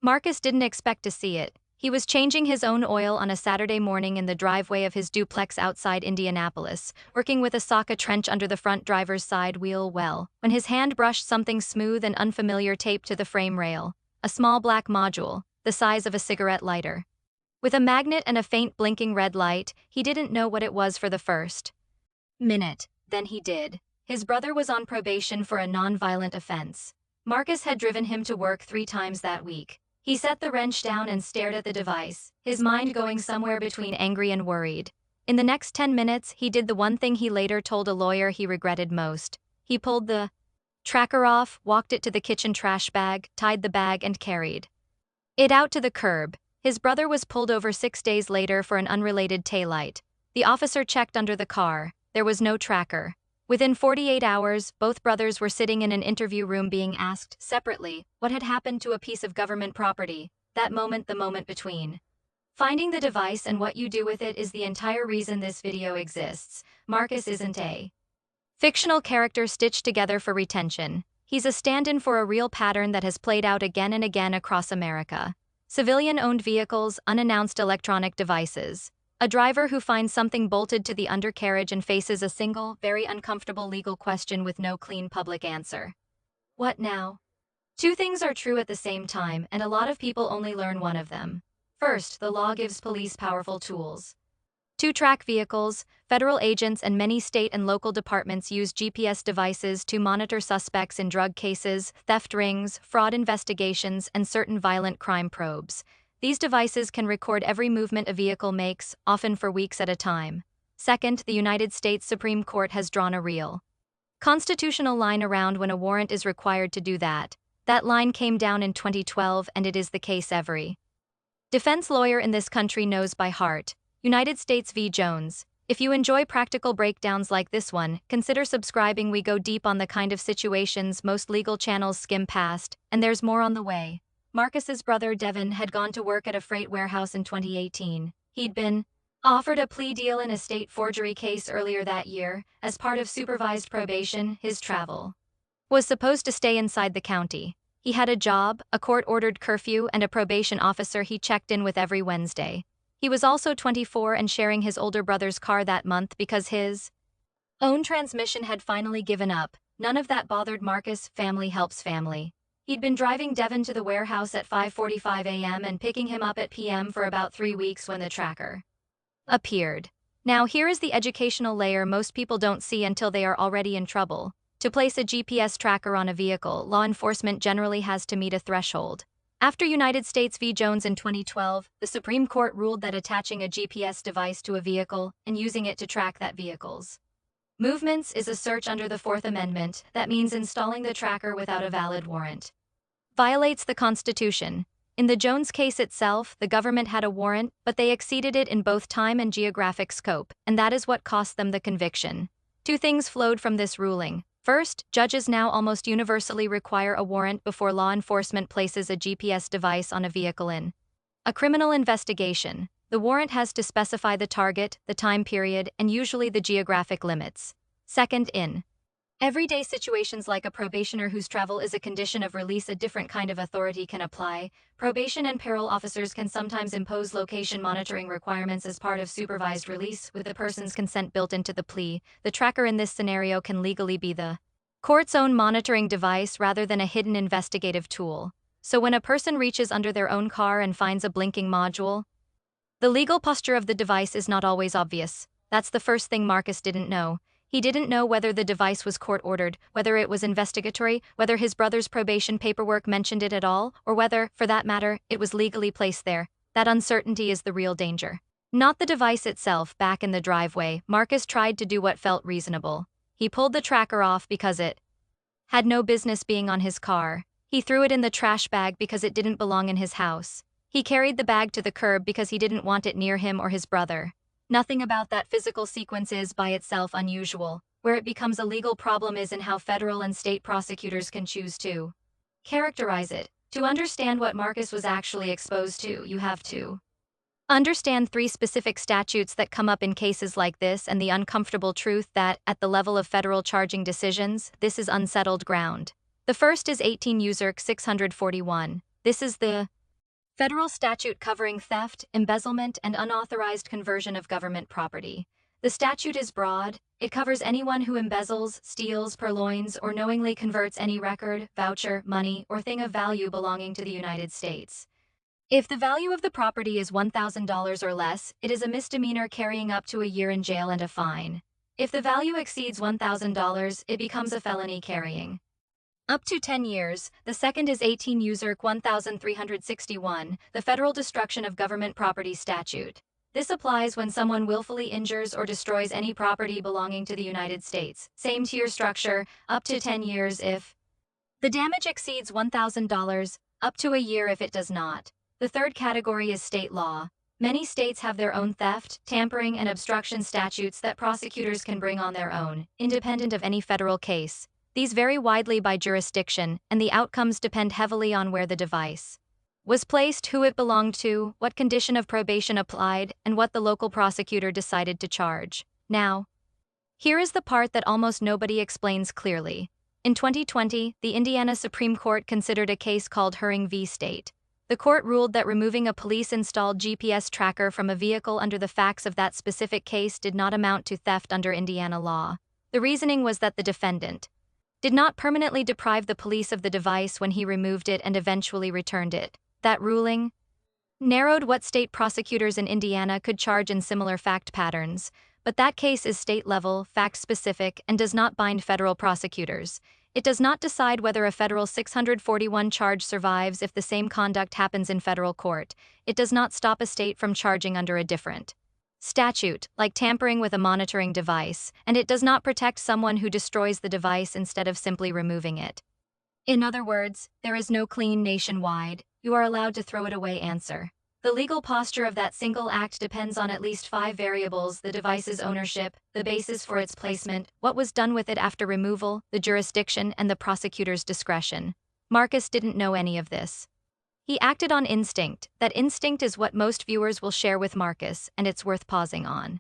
Marcus didn't expect to see it. He was changing his own oil on a Saturday morning in the driveway of his duplex outside Indianapolis, working with a socket trench under the front driver's side wheel when his hand brushed something smooth and unfamiliar taped to the frame rail, a small black module, the size of a cigarette lighter. With a magnet and a faint blinking red light, he didn't know what it was for the first minute. Then he did. His brother was on probation for a non-violent offense. Marcus had driven him to work 3 times that week. He set the wrench down and stared at the device, his mind going somewhere between angry and worried. In the next 10 minutes, he did the one thing he later told a lawyer he regretted most. He pulled the tracker off, walked it to the kitchen trash bag, tied the bag, and carried it out to the curb. His brother was pulled over 6 days later for an unrelated taillight. The officer checked under the car. There was no tracker. Within 48 hours, both brothers were sitting in an interview room being asked, separately, what had happened to a piece of government property, that moment, the moment between. Finding the device and what you do with it is the entire reason this video exists. Marcus isn't a fictional character stitched together for retention. He's a stand-in for a real pattern that has played out again and again across America. Civilian-owned vehicles, unannounced electronic devices. A driver who finds something bolted to the undercarriage and faces a single, very uncomfortable legal question with no clean public answer. What now? 2 things are true at the same time, and a lot of people only learn one of them. First, the law gives police powerful tools to track vehicles. Federal agents and many state and local departments use GPS devices to monitor suspects in drug cases, theft rings, fraud investigations, and certain violent crime probes. These devices can record every movement a vehicle makes, often for weeks at a time. Second, the United States Supreme Court has drawn a real constitutional line around when a warrant is required to do that. That line came down in 2012, and it is the case every defense lawyer in this country knows by heart. United States v. Jones. If you enjoy practical breakdowns like this one, consider subscribing. We go deep on the kind of situations most legal channels skim past, and there's more on the way. Marcus's brother Devin had gone to work at a freight warehouse in 2018. He'd been offered a plea deal in a state forgery case earlier that year. As part of supervised probation, his travel was supposed to stay inside the county. He had a job, a court-ordered curfew, and a probation officer he checked in with every Wednesday. He was also 24 and sharing his older brother's car that month because his own transmission had finally given up. None of that bothered Marcus. Family helps family. He'd been driving Devin to the warehouse at 5:45 a.m. and picking him up at p.m. for about 3 weeks when the tracker appeared. Now here is the educational layer most people don't see until they are already in trouble. To place a GPS tracker on a vehicle, law enforcement generally has to meet a threshold. After United States v. Jones in 2012, the Supreme Court ruled that attaching a GPS device to a vehicle and using it to track that vehicle's movements is a search under the 4th Amendment. That means installing the tracker without a valid warrant violates the Constitution. In the Jones case itself, the government had a warrant, but they exceeded it in both time and geographic scope, and that is what cost them the conviction. 2 things flowed from this ruling. First, judges now almost universally require a warrant before law enforcement places a GPS device on a vehicle in a criminal investigation. The warrant has to specify the target, the time period, and usually the geographic limits. Second, in everyday situations like a probationer whose travel is a condition of release, a different kind of authority can apply. Probation and parole officers can sometimes impose location monitoring requirements as part of supervised release, with the person's consent built into the plea. The tracker in this scenario can legally be the court's own monitoring device rather than a hidden investigative tool. So when a person reaches under their own car and finds a blinking module, the legal posture of the device is not always obvious. That's the first thing Marcus didn't know. He didn't know whether the device was court-ordered, whether it was investigatory, whether his brother's probation paperwork mentioned it at all, or whether, for that matter, it was legally placed there. That uncertainty is the real danger. Not the device itself. Back in the driveway, Marcus tried to do what felt reasonable. He pulled the tracker off because it had no business being on his car. He threw it in the trash bag because it didn't belong in his house. He carried the bag to the curb because he didn't want it near him or his brother. Nothing about that physical sequence is by itself unusual. Where it becomes a legal problem is in how federal and state prosecutors can choose to characterize it. To understand what Marcus was actually exposed to, you have to understand 3 specific statutes that come up in cases like this and the uncomfortable truth that, at the level of federal charging decisions, this is unsettled ground. The first is 18 U.S.C. 641. This is the Federal statute covering theft, embezzlement, and unauthorized conversion of government property. The statute is broad. It covers anyone who embezzles, steals, purloins, or knowingly converts any record, voucher, money, or thing of value belonging to the United States. If the value of the property is $1,000 or less, it is a misdemeanor carrying up to a year in jail and a fine. If the value exceeds $1,000, it becomes a felony carrying up to 10 years. The second is 18 U.S.C. 1361, the Federal Destruction of Government Property Statute. This applies when someone willfully injures or destroys any property belonging to the United States. Same tier structure, up to 10 years if the damage exceeds $1,000, up to a year if it does not. The third category is state law. Many states have their own theft, tampering, and obstruction statutes that prosecutors can bring on their own, independent of any federal case. These vary widely by jurisdiction, and the outcomes depend heavily on where the device was placed, who it belonged to, what condition of probation applied, and what the local prosecutor decided to charge. Now, here is the part that almost nobody explains clearly. In 2020, the Indiana Supreme Court considered a case called Heuring v. State. The court ruled that removing a police-installed GPS tracker from a vehicle under the facts of that specific case did not amount to theft under Indiana law. The reasoning was that the defendant did not permanently deprive the police of the device when he removed it and eventually returned it. That ruling narrowed what state prosecutors in Indiana could charge in similar fact patterns, but that case is state-level, fact-specific, and does not bind federal prosecutors. It does not decide whether a federal 641 charge survives if the same conduct happens in federal court. It does not stop a state from charging under a different statute, like tampering with a monitoring device, and it does not protect someone who destroys the device instead of simply removing it. In other words, there is no clean nationwide, you are allowed to throw it away answer. The legal posture of that single act depends on at least 5 variables: the device's ownership, the basis for its placement, what was done with it after removal, the jurisdiction, and the prosecutor's discretion. Marcus didn't know any of this. He acted on instinct. That instinct is what most viewers will share with Marcus, and it's worth pausing on.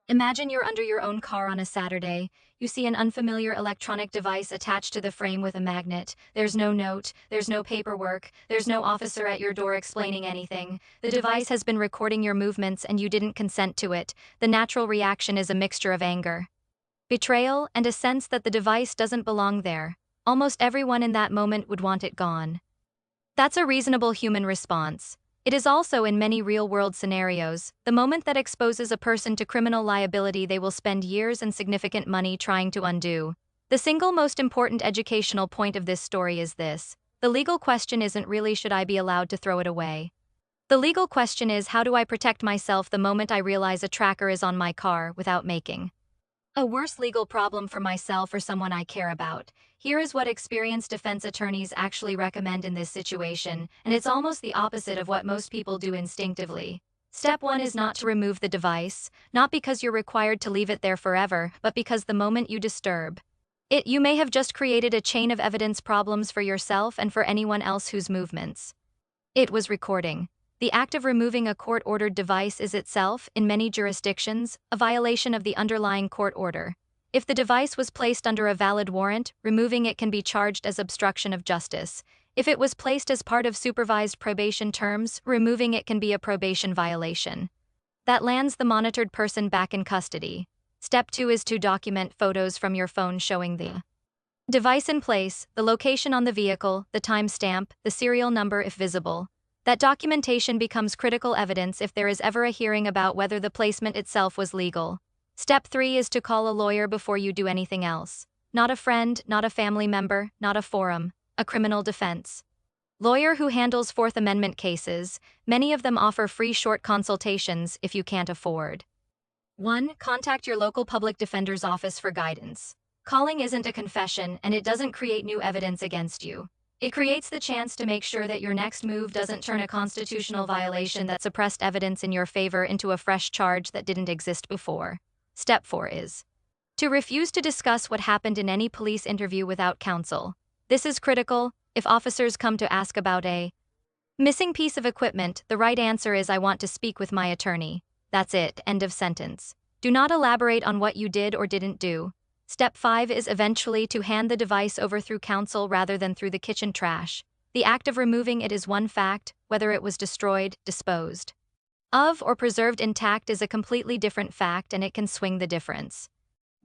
Imagine you're under your own car on a Saturday. You see an unfamiliar electronic device attached to the frame with a magnet. There's no note, there's no paperwork, there's no officer at your door explaining anything. The device has been recording your movements and you didn't consent to it. The natural reaction is a mixture of anger, betrayal, and a sense that the device doesn't belong there. Almost everyone in that moment would want it gone. That's a reasonable human response. It is also, in many real-world scenarios, the moment that exposes a person to criminal liability they will spend years and significant money trying to undo. The single most important educational point of this story is this: the legal question isn't really should I be allowed to throw it away. The legal question is how do I protect myself the moment I realize a tracker is on my car without making a worse legal problem for myself or someone I care about. Here is what experienced defense attorneys actually recommend in this situation, and it's almost the opposite of what most people do instinctively. Step 1 is not to remove the device, not because you're required to leave it there forever, but because the moment you disturb it, you may have just created a chain of evidence problems for yourself and for anyone else whose movements it was recording. The act of removing a court-ordered device is itself, in many jurisdictions, a violation of the underlying court order. If the device was placed under a valid warrant, removing it can be charged as obstruction of justice. If it was placed as part of supervised probation terms, removing it can be a probation violation. That lands the monitored person back in custody. Step 2 is to document photos from your phone showing the device in place, the location on the vehicle, the timestamp, the serial number if visible. That documentation becomes critical evidence if there is ever a hearing about whether the placement itself was legal. Step 3 is to call a lawyer before you do anything else. Not a friend, not a family member, not a forum, a criminal defense lawyer who handles Fourth Amendment cases. Many of them offer free short consultations if you can't afford 1. Contact your local public defender's office for guidance. Calling isn't a confession, and it doesn't create new evidence against you. It creates the chance to make sure that your next move doesn't turn a constitutional violation that suppressed evidence in your favor into a fresh charge that didn't exist before. Step 4 is to refuse to discuss what happened in any police interview without counsel. This is critical. If officers come to ask about a missing piece of equipment, the right answer is I want to speak with my attorney. That's it, end of sentence. Do not elaborate on what you did or didn't do. Step 5 is eventually to hand the device over through counsel rather than through the kitchen trash. The act of removing it is one fact, whether it was destroyed, disposed of, or preserved intact is a completely different fact, and it can swing the difference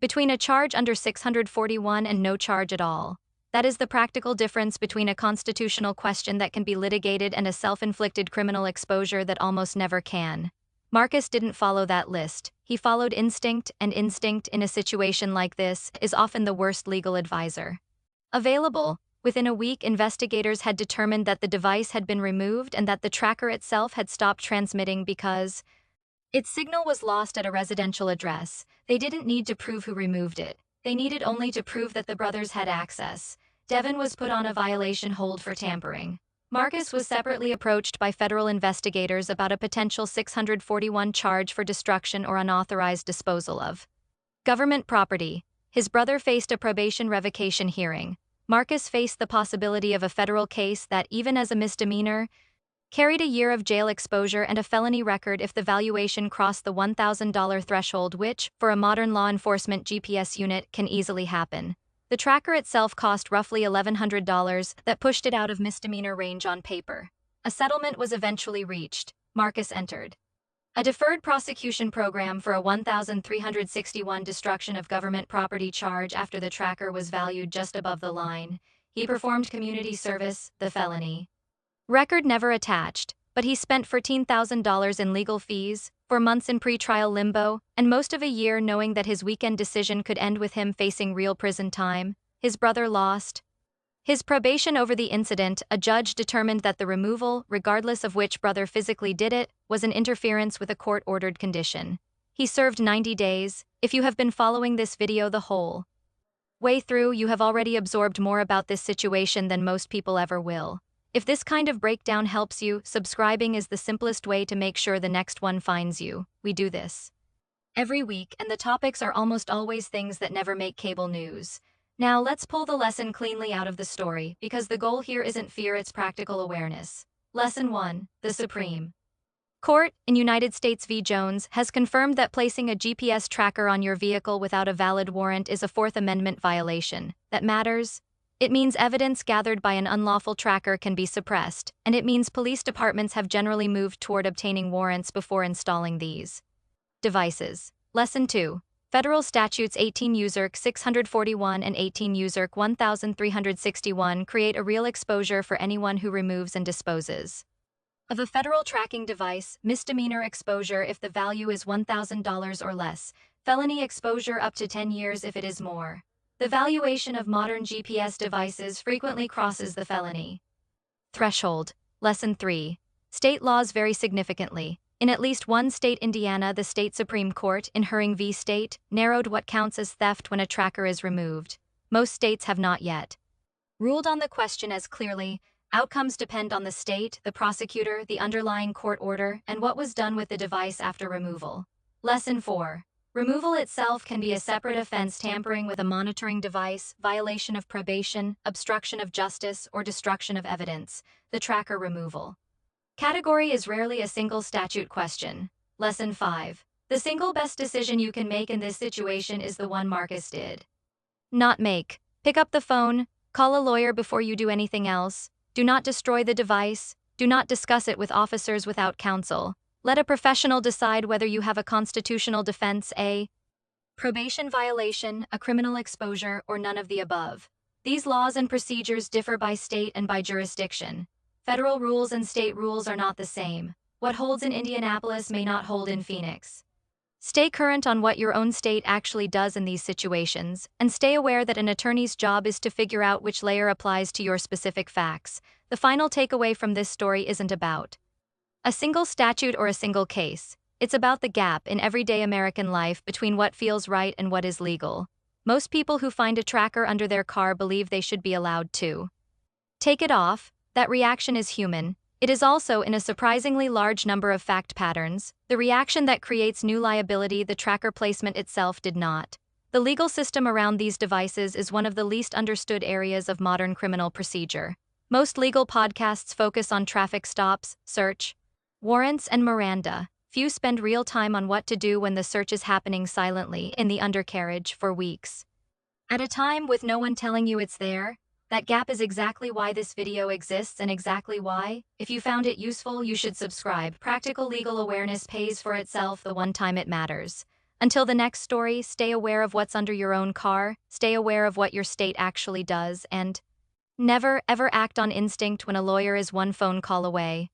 between a charge under 641 and no charge at all. That is the practical difference between a constitutional question that can be litigated and a self-inflicted criminal exposure that almost never can. Marcus didn't follow that list. He followed instinct, and instinct in a situation like this is often the worst legal advisor available. Within a week, investigators had determined that the device had been removed and that the tracker itself had stopped transmitting because its signal was lost at a residential address. They didn't need to prove who removed it. They needed only to prove that the brothers had access. Devin was put on a violation hold for tampering. Marcus was separately approached by federal investigators about a potential 641 charge for destruction or unauthorized disposal of government property. His brother faced a probation revocation hearing. Marcus faced the possibility of a federal case that, even as a misdemeanor, carried a year of jail exposure and a felony record if the valuation crossed the $1,000 threshold, which, for a modern law enforcement GPS unit, can easily happen. The tracker itself cost roughly $1,100, that pushed it out of misdemeanor range on paper. A settlement was eventually reached. Marcus entered a deferred prosecution program for a 1,361 destruction of government property charge after the tracker was valued just above the line. He performed community service, the felony record never attached, but he spent $14,000 in legal fees, 4 months in pre-trial limbo, and most of a year knowing that his weekend decision could end with him facing real prison time. His brother lost his probation over the incident. A judge determined that the removal, regardless of which brother physically did it, was an interference with a court-ordered condition. He served 90 days. If you have been following this video the whole way through, you have already absorbed more about this situation than most people ever will. If this kind of breakdown helps you, subscribing is the simplest way to make sure the next one finds you. We do this every week, and the topics are almost always things that never make cable news. Now let's pull the lesson cleanly out of the story, because the goal here isn't fear, it's practical awareness. Lesson 1. The Supreme Court, in United States v. Jones, has confirmed that placing a GPS tracker on your vehicle without a valid warrant is a Fourth Amendment violation. That matters. It means evidence gathered by an unlawful tracker can be suppressed, and it means police departments have generally moved toward obtaining warrants before installing these devices. Lesson 2. Federal Statutes 18 U.S.C. 641 and 18 U.S.C. 1361 create a real exposure for anyone who removes and disposes of a federal tracking device, misdemeanor exposure if the value is $1,000 or less, felony exposure up to 10 years if it is more. The valuation of modern GPS devices frequently crosses the felony threshold. Lesson 3. State laws vary significantly. In at least one state, Indiana, the state Supreme Court, in Heuring v. State, narrowed what counts as theft when a tracker is removed. Most states have not yet ruled on the question as clearly. Outcomes depend on the state, the prosecutor, the underlying court order, and what was done with the device after removal. Lesson 4. Removal itself can be a separate offense: tampering with a monitoring device, violation of probation, obstruction of justice, or destruction of evidence. The tracker removal category is rarely a single statute question. Lesson 5. The single best decision you can make in this situation is the one Marcus did not make. Pick up the phone, call a lawyer before you do anything else. Do not destroy the device. Do not discuss it with officers without counsel. Let a professional decide whether you have a constitutional defense, a probation violation, a criminal exposure, or none of the above. These laws and procedures differ by state and by jurisdiction. Federal rules and state rules are not the same. What holds in Indianapolis may not hold in Phoenix. Stay current on what your own state actually does in these situations, and stay aware that an attorney's job is to figure out which layer applies to your specific facts. The final takeaway from this story isn't about a single statute or a single case. It's about the gap in everyday American life between what feels right and what is legal. Most people who find a tracker under their car believe they should be allowed to take it off. That reaction is human. It is also, in a surprisingly large number of fact patterns, the reaction that creates new liability. The tracker placement itself did not. The legal system around these devices is one of the least understood areas of modern criminal procedure. Most legal podcasts focus on traffic stops, search warrants, and Miranda. Few spend real time on what to do when the search is happening silently in the undercarriage for weeks at a time with no one telling you it's there. That gap is exactly why this video exists and exactly why, if you found it useful, you should subscribe. Practical legal awareness pays for itself the one time it matters. Until the next story, stay aware of what's under your own car, stay aware of what your state actually does, and never, ever act on instinct when a lawyer is one phone call away.